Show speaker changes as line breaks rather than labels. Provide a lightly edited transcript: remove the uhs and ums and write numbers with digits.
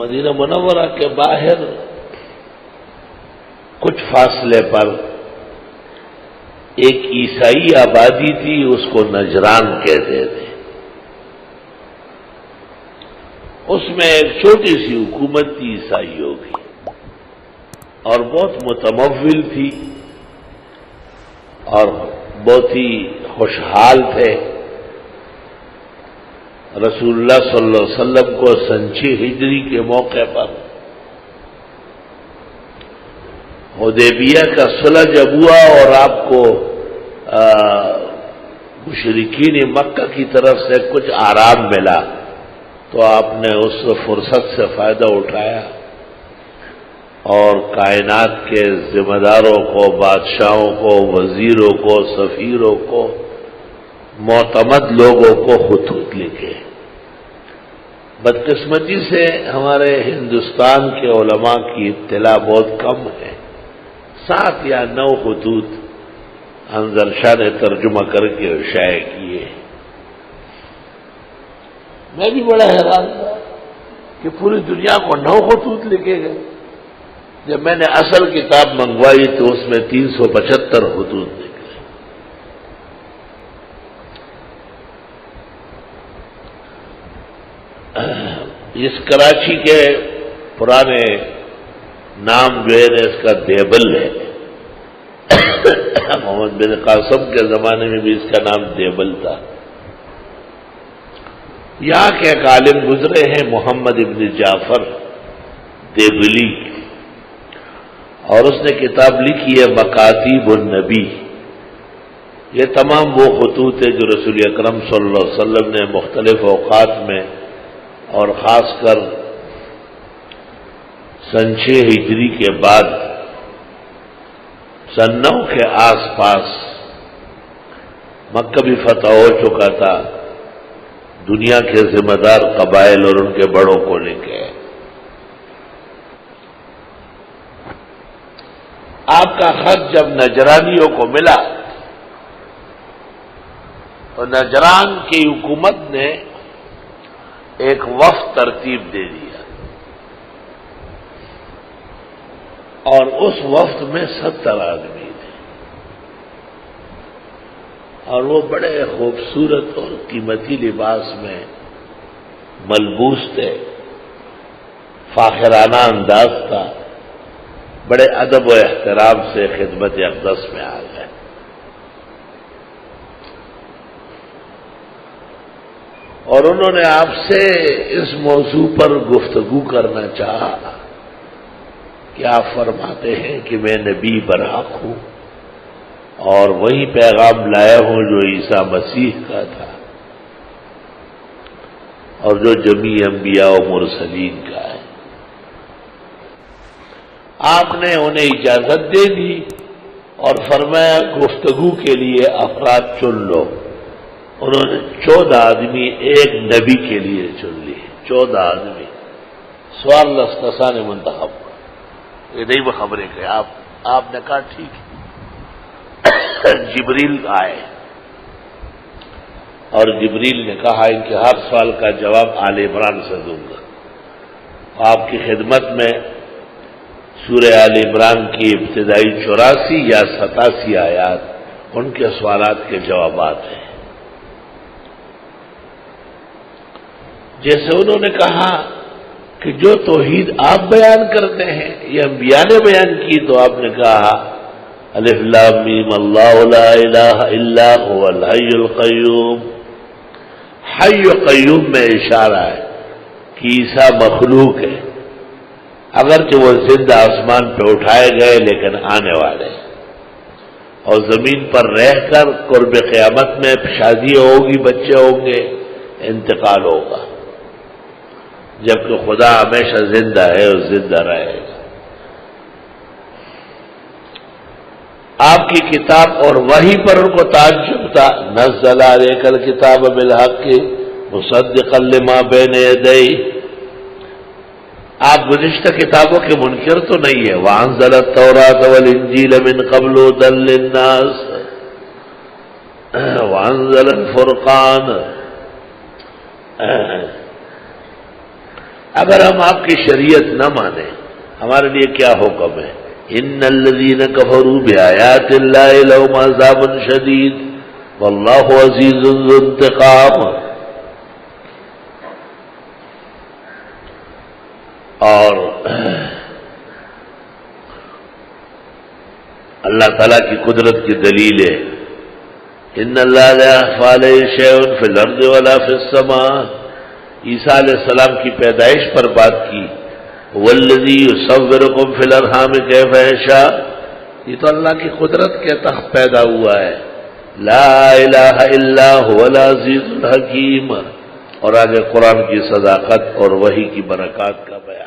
مدینہ منورہ کے باہر کچھ فاصلے پر ایک عیسائی آبادی تھی، اس کو نجران کہتے تھے۔ اس میں ایک چھوٹی سی حکومت تھی عیسائیوں کی، اور بہت متمول تھی اور بہت ہی خوشحال تھے۔ رسول اللہ صلی اللہ علیہ وسلم کو سن 6 ہجری کے موقع پر حدیبیہ کا صلح جب ہوا اور آپ کو مشرکین مکہ کی طرف سے کچھ آرام ملا، تو آپ نے اس فرصت سے فائدہ اٹھایا اور کائنات کے ذمہ داروں کو، بادشاہوں کو، وزیروں کو، سفیروں کو، معتمد لوگوں کو خطوط لکھے۔ بدقسمتی سے ہمارے ہندوستان کے علماء کی اطلاع بہت کم ہے، 7 یا 9 خطوط انظر شاہ نے ترجمہ کر کے شائع کیے۔ میں بھی بڑا حیران تھا کہ پوری دنیا کو 9 خطوط لکھے گئے۔ جب میں نے اصل کتاب منگوائی تو اس میں 375 خطوط نکلے۔ اس کراچی کے پرانے نام جو ہے اس کا دیبل ہے۔ محمد بن قاسم کے زمانے میں بھی اس کا نام دیبل تھا۔ یہاں کے ایک عالم گزرے ہیں محمد ابن جعفر دیبلی، اور اس نے کتاب لکھی ہے مکاتیب النبی۔ یہ تمام وہ خطوط ہیں جو رسول اکرم صلی اللہ علیہ وسلم نے مختلف اوقات میں اور خاص کر سن 6 ہجری کے بعد سن 9 کے آس پاس، مکہ بھی فتح ہو چکا تھا، دنیا کے ذمہ دار قبائل اور ان کے بڑوں کو لکھے۔ آپ کا خط جب نجرانیوں کو ملا تو نجران کی حکومت نے ایک وفد ترتیب دے دیا، اور اس وفد میں 70 آدمی تھے، اور وہ بڑے خوبصورت اور قیمتی لباس میں ملبوس تھے، فاخرانہ انداز تھا، بڑے ادب و احترام سے خدمت اقدس میں آ گئے۔ اور انہوں نے آپ سے اس موضوع پر گفتگو کرنا چاہا کہ آپ فرماتے ہیں کہ میں نبی برحق ہوں اور وہی پیغام لایا ہوں جو عیسیٰ مسیح کا تھا اور جو جمیع انبیاء و مرسلین کا ہے۔ آپ نے انہیں اجازت دے دی اور فرمایا گفتگو کے لیے افراد چن لو۔ انہوں نے 14 آدمی ایک نبی کے لیے چن لیے، 14 آدمی۔ سوال لستسان منتخب، یہ نہیں وہ خبریں کہ آپ نے کہا ٹھیک ہے۔ جبریل آئے اور جبریل نے کہا ان کے ہر سوال کا جواب آل عمران سے دوں گا۔ آپ کی خدمت میں سورہ آل عمران کی ابتدائی 84 یا 87 آیات ان کے سوالات کے جوابات ہیں۔ جیسے انہوں نے کہا کہ جو توحید آپ بیان کرتے ہیں یہ انبیاء نے بیان کی، تو آپ نے کہا الف لام میم اللہ لا الہ الا هو الحی القیوم۔ حی و قیوم میں اشارہ ہے کہ عیسیٰ مخلوق ہے، اگرچہ وہ زندہ آسمان پہ اٹھائے گئے لیکن آنے والے، اور زمین پر رہ کر قرب قیامت میں شادی ہوگی، بچے ہوں گے، انتقال ہوگا، جبکہ خدا ہمیشہ زندہ ہے اور زندہ رہے گا۔ آپ کی کتاب اور وحی پر ان کو تعجب تھا۔ نزل علیک الکتاب بالحق مصدقا لما بین یدیہ، آپ گزشتہ کتابوں کے منکر تو نہیں ہے۔ وانزل التوراۃ والانجیل من قبل ھدی للناس وانزل الفرقان، اگر ہم آپ کی شریعت نہ مانیں ہمارے لیے کیا حکم ہے؟ ان الذین کفروا بآیات اللہ لہم عذاب شدید واللہ عزیز ذو انتقام. اور اللہ تعالیٰ کی قدرت کی دلیل ہے ان اللہ لا يخفى علیہ شیء فی الارض ولا فی السماء. عیسیٰ علیہ السلام کی پیدائش پر بات کی. والذی یصورکم فی الارحام کیف یشاء. یہ تو اللہ کی قدرت کے تحت پیدا ہوا ہے. لا الہ الا هو العزیز الحکیم. اور آگے قرآن کی صداقت اور وحی کی برکات کا بیان.